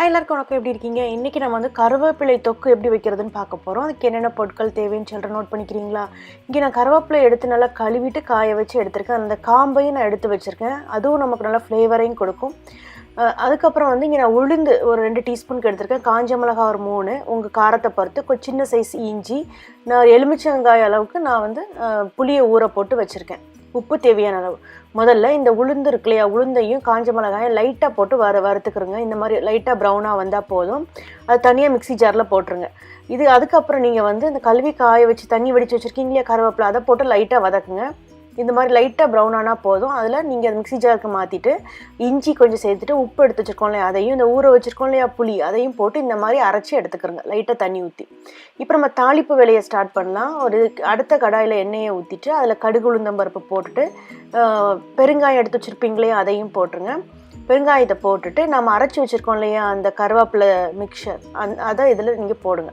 Hi எல்லாருக்கும் வணக்கம், எப்படி இருக்கீங்க? இன்றைக்கி நம்ம வந்து கருவேப்பிலை தொக்கு எப்படி வைக்கிறதுன்னு பார்க்க போகிறோம். அதுக்கு என்னென்ன பொருட்கள் தேவைன்னு சொல்கிற நோட் பண்ணிக்கிறீங்களா? இங்கே நான் கருவேப்பிலை எடுத்து நல்லா கழுவிட்டு காய வச்சு எடுத்திருக்கேன். அந்த காம்பையும் நான் எடுத்து வச்சுருக்கேன். அதுவும் நமக்கு நல்லா ஃப்ளேவரையும் கொடுக்கும். அதுக்கப்புறம் வந்து இங்கே நான் உளுந்து ஒரு 2 டீஸ்பூனுக்கு எடுத்திருக்கேன். காஞ்ச மிளகாய் ஒரு 3, உங்கள் காரத்தை பொறுத்து சின்ன சைஸ் இஞ்சி, நான் எலுமிச்சங்காய அளவுக்கு நான் வந்து புளியை ஊற போட்டு வச்சுருக்கேன். உப்பு தேவையான அளவு. முதல்ல இந்த உளுந்து இருக்கு இல்லையா, உளுந்தையும் காஞ்ச மிளகாயும் லைட்டாக போட்டு வறுத்துக்கிறோங்க. இந்த மாதிரி லைட்டாக ப்ரௌனாக வந்தால் போதும். அது தனியாக மிக்ஸி ஜாரில் போட்டுருங்க. அதுக்கப்புறம் நீங்கள் வந்து இந்த கழுவி காய வச்சு தண்ணி வடித்து வச்சுருக்கீங்க இல்லையா கருவேப்பிலை, அதை போட்டு லைட்டாக வதக்குங்க. இந்த மாதிரி லைட்டாக ப்ரௌன் ஆனால் போதும். அதில் நீங்கள் அதை மிக்ஸி ஜாருக்கு மாற்றிட்டு இஞ்சி கொஞ்சம் சேர்த்துட்டு உப்பு எடுத்து வச்சுருக்கோம் இல்லையா, அதையும் இந்த ஊற வச்சுருக்கோம் இல்லையா புளி, அதையும் போட்டு இந்த மாதிரி அரைச்சி எடுத்துக்கிறோங்க லைட்டாக தண்ணி ஊற்றி. இப்போ நம்ம தாளிப்பு வேலையை ஸ்டார்ட் பண்ணலாம். அடுத்த கடாயில் எண்ணெயை ஊற்றிட்டு அதில் கடுகு உளுந்தம்பருப்பு போட்டுட்டு பெருங்காயம் எடுத்து வச்சுருப்பீங்களே அதையும் போட்டுருங்க. பெருங்காயத்தை போட்டுட்டு நம்ம அரைச்சி வச்சுருக்கோம் இல்லையா அந்த கருவேப்பிலை மிக்சர், அதை இதில் நீங்கள் போடுங்க.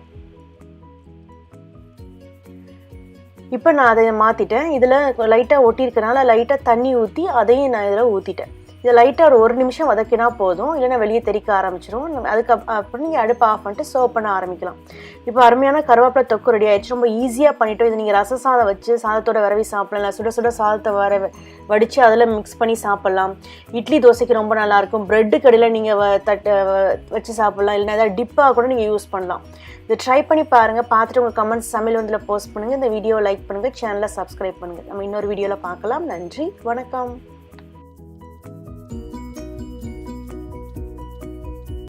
இப்போ நான் அதை மாற்றிட்டேன். இதில் லைட்டாக ஒட்டியிருக்கனால லைட்டாக தண்ணி ஊற்றி அதையும் நான் இதில் ஊற்றிட்டேன். இதை லைட்டாக ஒரு நிமிஷம் வதக்கினா போதும், இல்லைன்னா வெளியே தெறிக்க ஆரம்பிச்சிடும். அப்புறம் நீங்கள் அடுப்பை ஆஃப் பண்ணிட்டு சர்வ் பண்ண ஆரம்பிக்கலாம். இப்போ அருமையான கருவேப்பிலை தொக்கு ரெடி ஆகிடுச்சு. ரொம்ப ஈஸியாக பண்ணிவிட்டோம். இது நீங்கள் ரச சாதம் வச்சு சாதத்தோட வரவி சாப்பிடலாம், இல்லை சுட சுட சாதத்தை வடித்து அதில் மிக்ஸ் பண்ணி சாப்பிட்லாம். இட்லி தோசைக்கு ரொம்ப நல்லாயிருக்கும். ப்ரெட்டு கடையில் நீங்கள் வச்சு சாப்பிட்லாம், இல்லைன்னா ஏதாவது டிப்பாக கூட நீங்கள் யூஸ் பண்ணலாம். இதை ட்ரை பண்ணி பாருங்கள். பார்த்துட்டு உங்கள் கமெண்ட்ஸ் சமையல் வந்தில் போஸ்ட் பண்ணுங்கள். இந்த வீடியோவை லைக் பண்ணுங்கள், சேனலை சப்ஸ்கிரைப் பண்ணுங்கள். நம்ம இன்னொரு வீடியோவில் பார்க்கலாம். நன்றி, வணக்கம்.